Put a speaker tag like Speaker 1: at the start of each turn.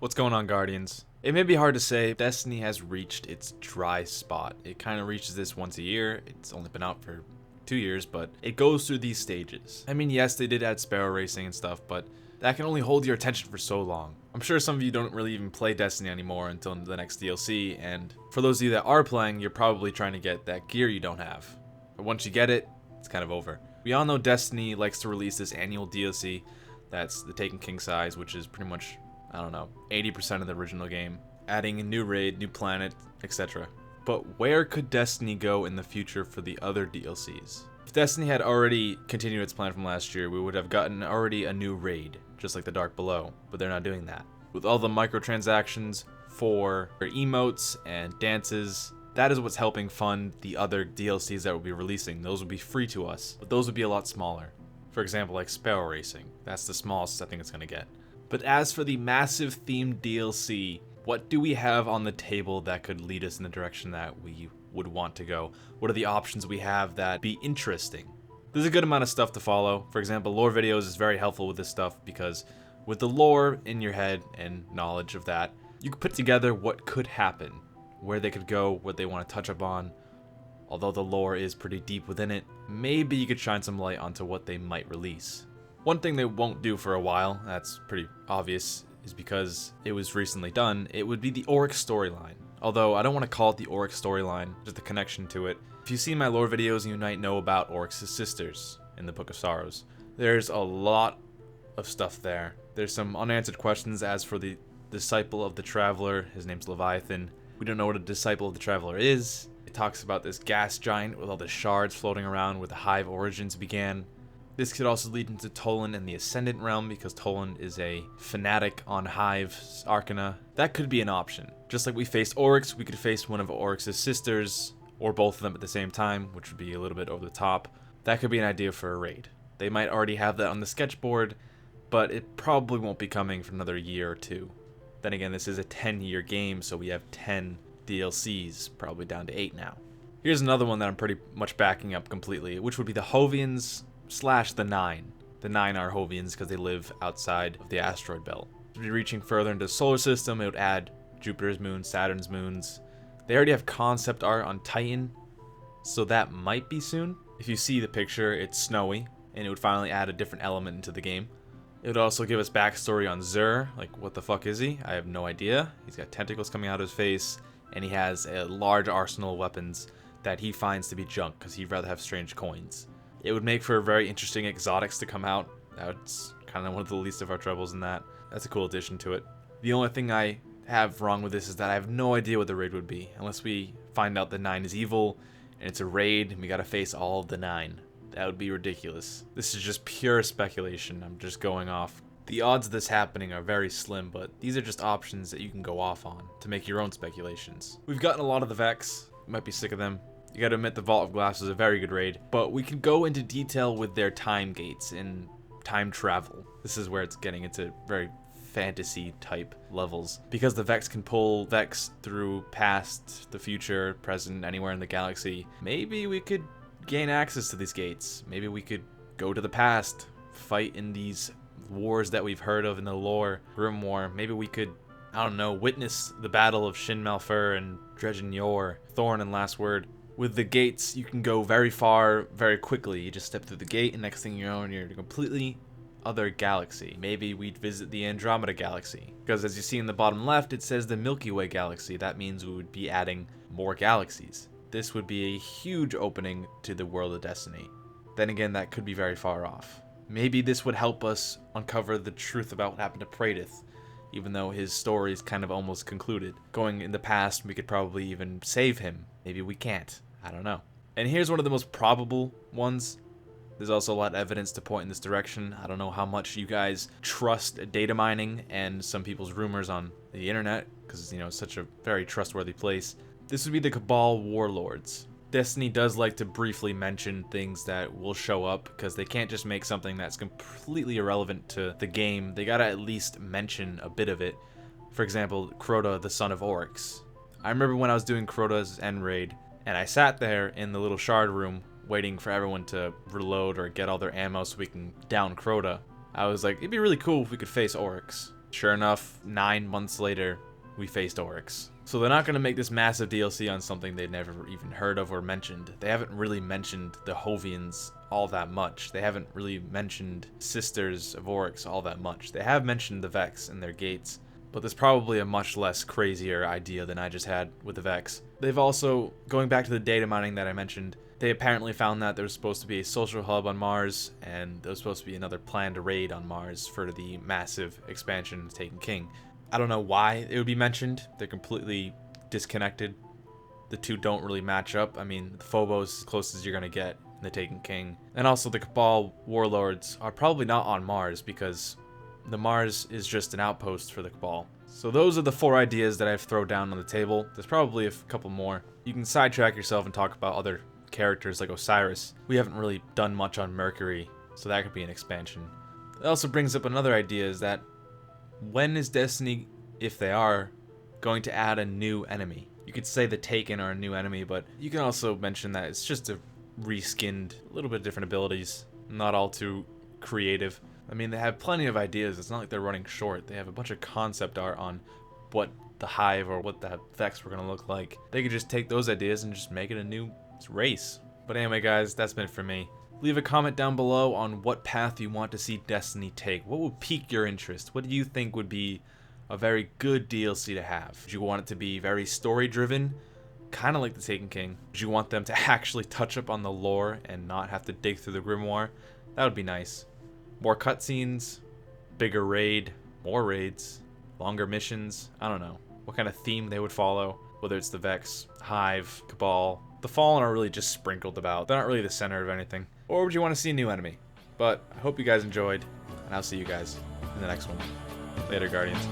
Speaker 1: What's going on, Guardians? It may be hard to say, Destiny has reached its dry spot. It kind of reaches this once a year. It's only been out for 2 years, but it goes through these stages. I mean, yes, they did add sparrow racing and stuff, but that can only hold your attention for so long. I'm sure some of you don't really even play Destiny anymore until the next DLC, and for those of you that are playing, you're probably trying to get that gear you don't have. But once you get it, it's kind of over. We all know Destiny likes to release this annual DLC. That's the Taken King size, which is pretty much, I don't know, 80% of the original game, adding a new raid, new planet, etc. But where could Destiny go in the future for the other DLCs? If Destiny had already continued its plan from last year, we would have gotten already a new raid, just like the Dark Below, but they're not doing that. With all the microtransactions for emotes and dances, that is what's helping fund the other DLCs that will be releasing. Those will be free to us, but those would be a lot smaller. For example, like Sparrow Racing. That's the smallest I think it's going to get. But as for the massive themed DLC, what do we have on the table that could lead us in the direction that we would want to go? What are the options we have that be interesting? There's a good amount of stuff to follow. For example, lore videos is very helpful with this stuff because with the lore in your head and knowledge of that, you can put together what could happen, where they could go, what they want to touch upon. Although the lore is pretty deep within it, maybe you could shine some light onto what they might release. One thing they won't do for a while, that's pretty obvious, is because it was recently done, it would be the Oryx storyline. Although I don't want to call it the Oryx storyline, just the connection to it. If you've seen my lore videos, you might know about Oryx's sisters in the Book of Sorrows. There's a lot of stuff there. There's some unanswered questions as for the disciple of the Traveler. His name's Leviathan. We don't know what a disciple of the Traveler is. It talks about this gas giant with all the shards floating around where the Hive Origins began. This could also lead into Toland and the Ascendant realm because Toland is a fanatic on Hive's Arcana. That could be an option. Just like we faced Oryx, we could face one of Oryx's sisters, or both of them at the same time, which would be a little bit over the top. That could be an idea for a raid. They might already have that on the sketchboard, but it probably won't be coming for another year or two. Then again, this is a 10-year game, so we have 10 DLCs, probably down to 8 now. Here's another one that I'm pretty much backing up completely, which would be the Jovians / the Nine. The Nine are Jovians because they live outside of the asteroid belt. To be reaching further into the solar system, it would add Jupiter's moons, Saturn's moons. They already have concept art on Titan, so that might be soon. If you see the picture, it's snowy, and it would finally add a different element into the game. It would also give us backstory on Xur, like what the fuck is he? I have no idea. He's got tentacles coming out of his face, and he has a large arsenal of weapons that he finds to be junk because he'd rather have strange coins. It would make for very interesting exotics to come out. That's kind of one of the least of our troubles in that. That's a cool addition to it. The only thing I have wrong with this is that I have no idea what the raid would be, unless we find out the Nine is evil, and it's a raid, and we gotta face all of the Nine. That would be ridiculous. This is just pure speculation. I'm just going off. The odds of this happening are very slim, but these are just options that you can go off on to make your own speculations. We've gotten a lot of the Vex. You might be sick of them. You gotta admit the Vault of Glass is a very good raid, but we can go into detail with their time gates and time travel. This is where it's getting into very fantasy type levels, because the Vex can pull Vex through past, the future, present, anywhere in the galaxy. Maybe we could gain access to these gates. Maybe we could go to the past, fight in these wars that we've heard of in the lore, Grim War. Maybe we could, I don't know, witness the battle of Shin Malphur and Dredgen Yor, Thorn and Last Word. With the gates, you can go very far, very quickly. You just step through the gate, and next thing you know, you're in a completely other galaxy. Maybe we'd visit the Andromeda Galaxy, because as you see in the bottom left, it says the Milky Way Galaxy. That means we would be adding more galaxies. This would be a huge opening to the world of Destiny. Then again, that could be very far off. Maybe this would help us uncover the truth about what happened to Praedyth, even though his story is kind of almost concluded. Going in the past, we could probably even save him. Maybe we can't. I don't know. And here's one of the most probable ones. There's also a lot of evidence to point in this direction. I don't know how much you guys trust data mining and some people's rumors on the internet, because, it's such a very trustworthy place. This would be the Cabal Warlords. Destiny does like to briefly mention things that will show up, because they can't just make something that's completely irrelevant to the game. They gotta at least mention a bit of it. For example, Crota, the son of Oryx. I remember when I was doing Crota's end raid, and I sat there in the little shard room waiting for everyone to reload or get all their ammo so we can down Crota. I was like, it'd be really cool if we could face Oryx. Sure enough, 9 months later, we faced Oryx. So they're not going to make this massive DLC on something they've never even heard of or mentioned. They haven't really mentioned the Jovians all that much. They haven't really mentioned Sisters of Oryx all that much. They have mentioned the Vex and their gates, but there's probably a much less crazier idea than I just had with the Vex. They've also, going back to the data mining that I mentioned, they apparently found that there was supposed to be a social hub on Mars, and there was supposed to be another planned raid on Mars for the massive expansion of Taken King. I don't know why it would be mentioned. They're completely disconnected. The two don't really match up. I mean, the Phobos as close as you're going to get in the Taken King. And also the Cabal warlords are probably not on Mars because the Mars is just an outpost for the Cabal. So those are the 4 ideas that I've thrown down on the table. There's probably a couple more. You can sidetrack yourself and talk about other characters like Osiris. We haven't really done much on Mercury, so that could be an expansion. It also brings up another idea, is that when is Destiny, if they are, going to add a new enemy? You could say the Taken are a new enemy, but you can also mention that it's just a reskinned, a little bit different abilities, not all too creative. I mean, they have plenty of ideas. It's not like they're running short. They have a bunch of concept art on what the Hive or what the Vex were going to look like. They could just take those ideas and just make it a new race. But anyway, guys, that's been it for me. Leave a comment down below on what path you want to see Destiny take. What would pique your interest? What do you think would be a very good DLC to have? Would you want it to be very story-driven, kind of like the Taken King? Would you want them to actually touch up on the lore and not have to dig through the Grimoire? That would be nice. More cutscenes, bigger raid, more raids, longer missions. I don't know what kind of theme they would follow, whether it's the Vex, Hive, Cabal. The Fallen are really just sprinkled about. They're not really the center of anything. Or would you want to see a new enemy? But I hope you guys enjoyed, and I'll see you guys in the next one. Later, Guardians.